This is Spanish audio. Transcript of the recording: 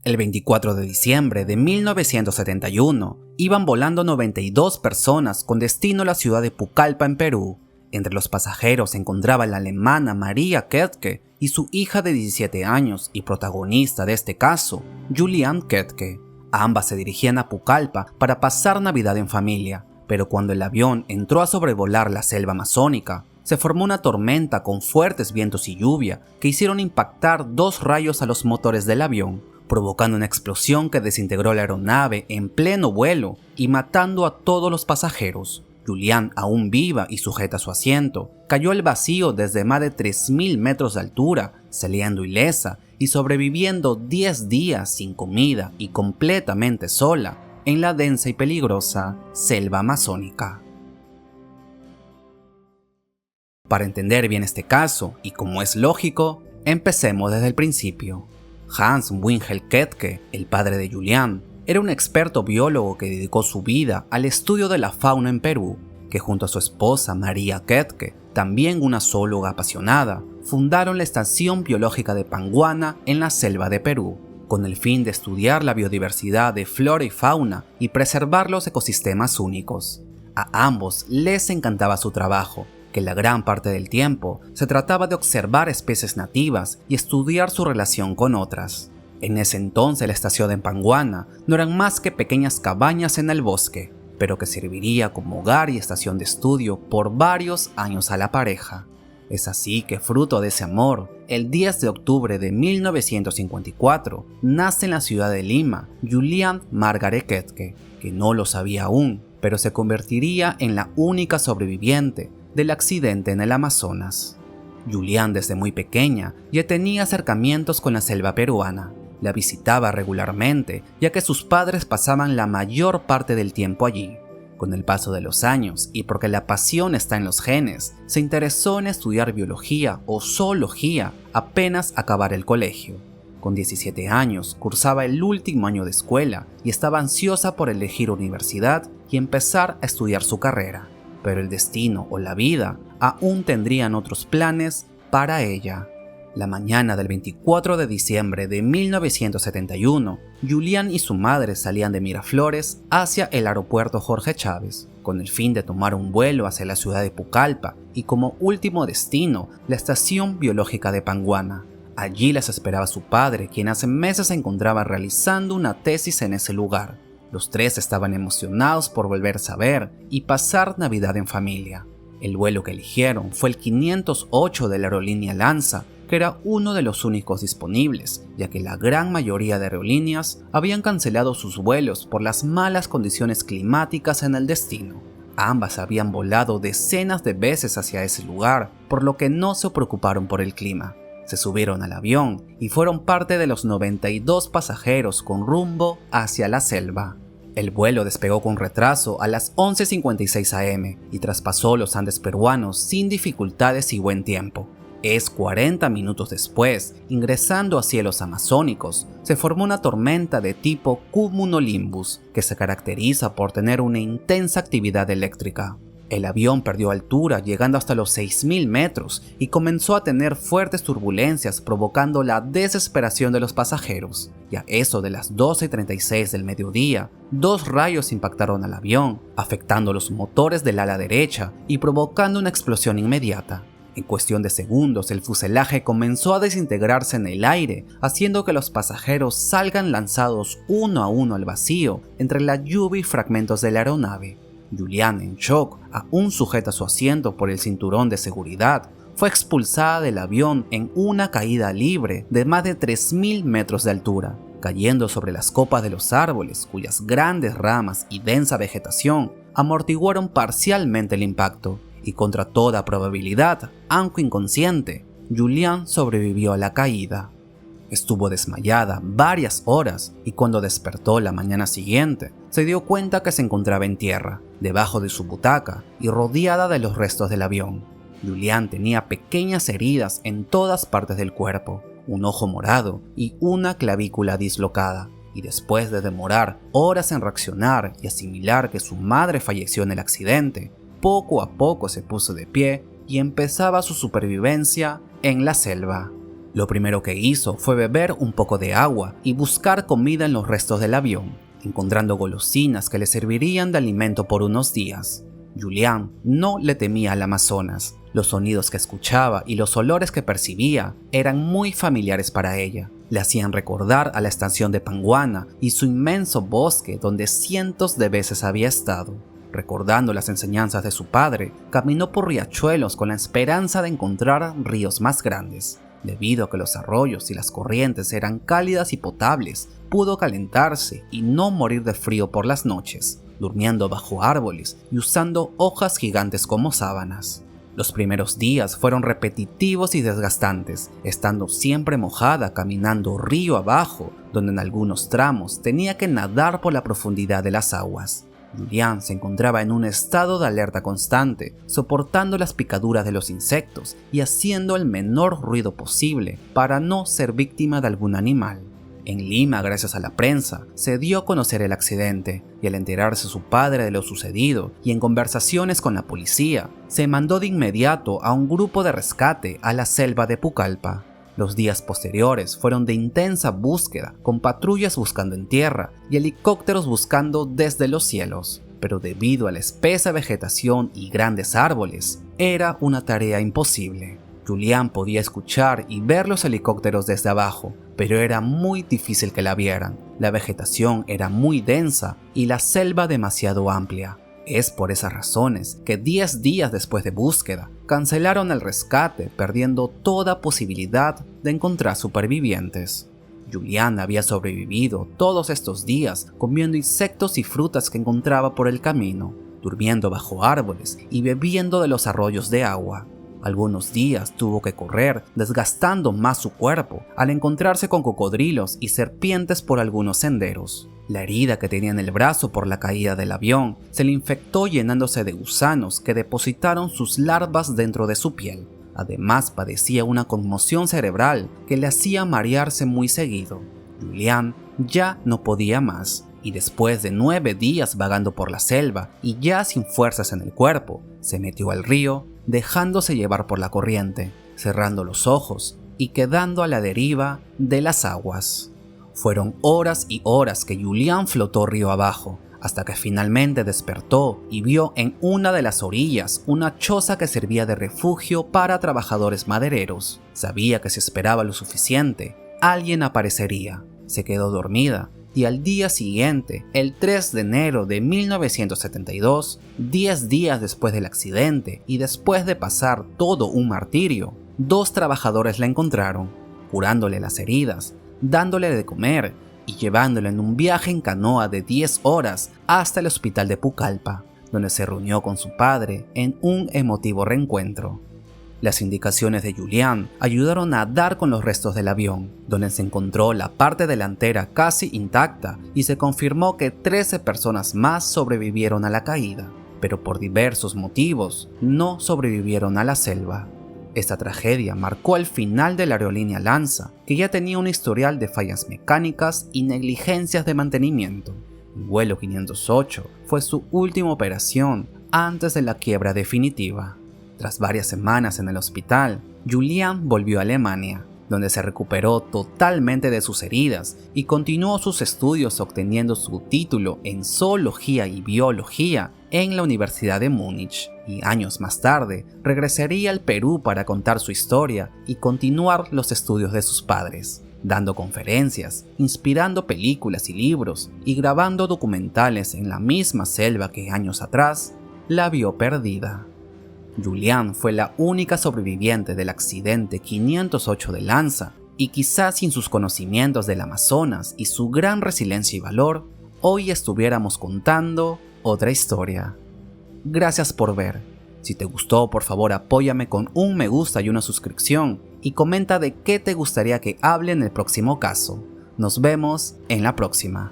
El 24 de diciembre de 1971, iban volando 92 personas con destino a la ciudad de Pucallpa, en Perú. Entre los pasajeros se encontraba la alemana Maria Ketke y su hija de 17 años y protagonista de este caso, Julian Ketke. Ambas se dirigían a Pucallpa para pasar Navidad en familia, pero cuando el avión entró a sobrevolar la selva amazónica, se formó una tormenta con fuertes vientos y lluvia que hicieron impactar 2 rayos a los motores del avión, provocando una explosión que desintegró la aeronave en pleno vuelo y matando a todos los pasajeros. Julian, aún viva y sujeta a su asiento, cayó al vacío desde más de 3.000 metros de altura, saliendo ilesa y sobreviviendo 10 días sin comida y completamente sola en la densa y peligrosa selva amazónica. Para entender bien este caso, y como es lógico, empecemos desde el principio. Hans Wilhelm Ketke, el padre de Julian, era un experto biólogo que dedicó su vida al estudio de la fauna en Perú, que junto a su esposa Maria Ketke, también una zoóloga apasionada, fundaron la Estación Biológica de Panguana en la selva de Perú, con el fin de estudiar la biodiversidad de flora y fauna y preservar los ecosistemas únicos. A ambos les encantaba su trabajo, que la gran parte del tiempo se trataba de observar especies nativas y estudiar su relación con otras. En ese entonces la estación de Panguana no eran más que pequeñas cabañas en el bosque, pero que serviría como hogar y estación de estudio por varios años a la pareja. Es así que, fruto de ese amor, el 10 de octubre de 1954 nace en la ciudad de Lima Julian Margaret Ketke, que no lo sabía aún, pero se convertiría en la única sobreviviente del accidente en el Amazonas. Julian desde muy pequeña ya tenía acercamientos con la selva peruana. La visitaba regularmente, ya que sus padres pasaban la mayor parte del tiempo allí. Con el paso de los años, y porque la pasión está en los genes, se interesó en estudiar biología o zoología apenas acabar el colegio. Con 17 años, cursaba el último año de escuela y estaba ansiosa por elegir universidad y empezar a estudiar su carrera. Pero el destino o la vida aún tendrían otros planes para ella. La mañana del 24 de diciembre de 1971, Julian y su madre salían de Miraflores hacia el aeropuerto Jorge Chávez, con el fin de tomar un vuelo hacia la ciudad de Pucallpa y como último destino, la Estación Biológica de Panguana. Allí las esperaba su padre, quien hace meses se encontraba realizando una tesis en ese lugar. Los tres estaban emocionados por volverse a ver y pasar Navidad en familia. El vuelo que eligieron fue el 508 de la aerolínea Lanza, que era uno de los únicos disponibles, ya que la gran mayoría de aerolíneas habían cancelado sus vuelos por las malas condiciones climáticas en el destino. Ambas habían volado decenas de veces hacia ese lugar, por lo que no se preocuparon por el clima. Se subieron al avión y fueron parte de los 92 pasajeros con rumbo hacia la selva. El vuelo despegó con retraso a las 11:56 am y traspasó los Andes peruanos sin dificultades y buen tiempo. 40 minutos después, ingresando a cielos amazónicos, se formó una tormenta de tipo cumulonimbus que se caracteriza por tener una intensa actividad eléctrica. El avión perdió altura llegando hasta los 6.000 metros y comenzó a tener fuertes turbulencias provocando la desesperación de los pasajeros. Y a eso de las 12:36 del mediodía, 2 rayos impactaron al avión, afectando los motores del ala derecha y provocando una explosión inmediata. En cuestión de segundos, el fuselaje comenzó a desintegrarse en el aire, haciendo que los pasajeros salgan lanzados uno a uno al vacío entre la lluvia y fragmentos de la aeronave. Julian, en shock, aún sujeta su asiento por el cinturón de seguridad, fue expulsada del avión en una caída libre de más de 3.000 metros de altura, cayendo sobre las copas de los árboles, cuyas grandes ramas y densa vegetación amortiguaron parcialmente el impacto, y contra toda probabilidad, aunque inconsciente, Julian sobrevivió a la caída. Estuvo desmayada varias horas y cuando despertó la mañana siguiente, se dio cuenta que se encontraba en tierra, debajo de su butaca y rodeada de los restos del avión. Julian tenía pequeñas heridas en todas partes del cuerpo, un ojo morado y una clavícula dislocada, y después de demorar horas en reaccionar y asimilar que su madre falleció en el accidente, poco a poco se puso de pie y empezaba su supervivencia en la selva. Lo primero que hizo fue beber un poco de agua y buscar comida en los restos del avión, encontrando golosinas que le servirían de alimento por unos días. Julián no le temía al Amazonas. Los sonidos que escuchaba y los olores que percibía eran muy familiares para ella. Le hacían recordar a la estación de Panguana y su inmenso bosque donde cientos de veces había estado. Recordando las enseñanzas de su padre, caminó por riachuelos con la esperanza de encontrar ríos más grandes. Debido a que los arroyos y las corrientes eran cálidas y potables, pudo calentarse y no morir de frío por las noches, durmiendo bajo árboles y usando hojas gigantes como sábanas. Los primeros días fueron repetitivos y desgastantes, estando siempre mojada caminando río abajo, donde en algunos tramos tenía que nadar por la profundidad de las aguas. Julián se encontraba en un estado de alerta constante, soportando las picaduras de los insectos y haciendo el menor ruido posible para no ser víctima de algún animal. En Lima, gracias a la prensa, se dio a conocer el accidente y al enterarse su padre de lo sucedido y en conversaciones con la policía, se mandó de inmediato a un grupo de rescate a la selva de Pucallpa. Los días posteriores fueron de intensa búsqueda, con patrullas buscando en tierra y helicópteros buscando desde los cielos, pero debido a la espesa vegetación y grandes árboles, era una tarea imposible. Julián podía escuchar y ver los helicópteros desde abajo, pero era muy difícil que la vieran. La vegetación era muy densa y la selva demasiado amplia. Es por esas razones que 10 días después de búsqueda, cancelaron el rescate, perdiendo toda posibilidad de encontrar supervivientes. Julián había sobrevivido todos estos días comiendo insectos y frutas que encontraba por el camino, durmiendo bajo árboles y bebiendo de los arroyos de agua. Algunos días tuvo que correr, desgastando más su cuerpo, al encontrarse con cocodrilos y serpientes por algunos senderos. La herida que tenía en el brazo por la caída del avión se le infectó llenándose de gusanos que depositaron sus larvas dentro de su piel. Además padecía una conmoción cerebral que le hacía marearse muy seguido. Julián ya no podía más y después de 9 días vagando por la selva y ya sin fuerzas en el cuerpo, se metió al río dejándose llevar por la corriente, cerrando los ojos y quedando a la deriva de las aguas. Fueron horas y horas que Julián flotó río abajo, hasta que finalmente despertó y vio en una de las orillas una choza que servía de refugio para trabajadores madereros. Sabía que si esperaba lo suficiente, alguien aparecería. Se quedó dormida y al día siguiente, el 3 de enero de 1972, 10 días después del accidente y después de pasar todo un martirio, 2 trabajadores la encontraron, curándole las heridas, dándole de comer y llevándole en un viaje en canoa de 10 horas hasta el hospital de Pucallpa, donde se reunió con su padre en un emotivo reencuentro. Las indicaciones de Julián ayudaron a dar con los restos del avión, donde se encontró la parte delantera casi intacta y se confirmó que 13 personas más sobrevivieron a la caída, pero por diversos motivos no sobrevivieron a la selva. Esta tragedia marcó el final de la aerolínea Lanza, que ya tenía un historial de fallas mecánicas y negligencias de mantenimiento. El vuelo 508 fue su última operación antes de la quiebra definitiva. Tras varias semanas en el hospital, Julián volvió a Alemania, donde se recuperó totalmente de sus heridas y continuó sus estudios obteniendo su título en zoología y biología en la Universidad de Múnich, y años más tarde regresaría al Perú para contar su historia y continuar los estudios de sus padres, dando conferencias, inspirando películas y libros y grabando documentales en la misma selva que años atrás la vio perdida. Julián fue la única sobreviviente del accidente 508 de Lanza, y quizás sin sus conocimientos del Amazonas y su gran resiliencia y valor, hoy estuviéramos contando otra historia. Gracias por ver. Si te gustó, por favor apóyame con un me gusta y una suscripción, y comenta de qué te gustaría que hable en el próximo caso. Nos vemos en la próxima.